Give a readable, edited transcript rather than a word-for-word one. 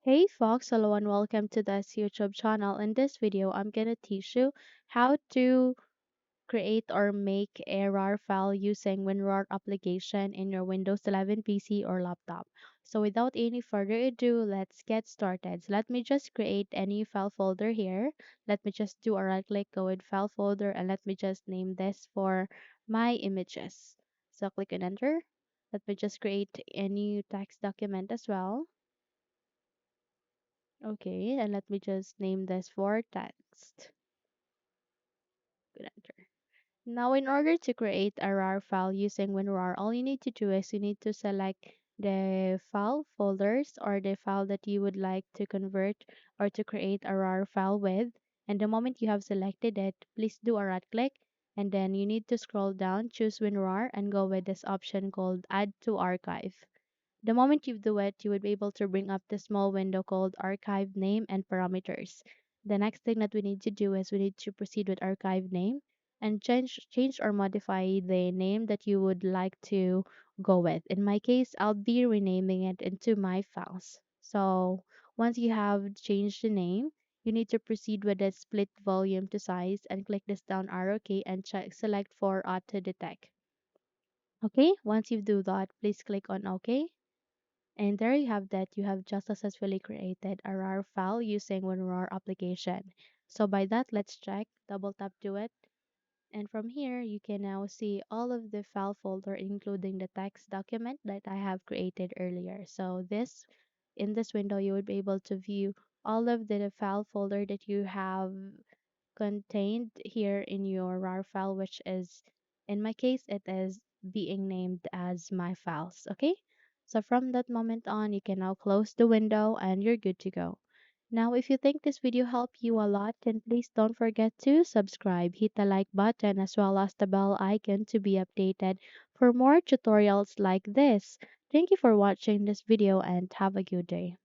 Hey folks, hello and welcome to this YouTube channel. In this video, I'm gonna teach you how to create or make a RAR file using WinRAR application in your Windows 11 PC or laptop. So without any further ado, let's get started. So let me just create a new file folder here. Let me just do a right click, go with file folder, and let me just name this for my images. So click and enter. Let me just create a new text document as well. Okay, and let me just name this for text. Good enter. Now, in order to create a RAR file using WinRAR, all you need to do is you need to select the file folders or the file that you would like to convert or to create a RAR file with. And the moment you have selected it, please do a right click and then you need to scroll down, choose WinRAR, and go with this option called Add to Archive. The moment you do it, you would be able to bring up the small window called archive name and parameters. The next thing that we need to do is we need to proceed with archive name and change or modify the name that you would like to go with. In my case, I'll be renaming it into my files. So once you have changed the name, you need to proceed with the split volume to size and click this down arrow key and select for auto detect. Okay, once you do that, please click on OK. And there you have that. You have just successfully created a RAR file using WinRAR application. So by that, let's check. Double tap to it. And from here, you can now see all of the file folder, including the text document that I have created earlier. So in this window, you would be able to view all of the file folder that you have contained here in your RAR file, which is, in my case, it is being named as my files. Okay. So from that moment on, you can now close the window and you're good to go. Now, if you think this video helped you a lot, then please don't forget to subscribe, hit the like button as well as the bell icon to be updated for more tutorials like this. Thank you for watching this video and have a good day.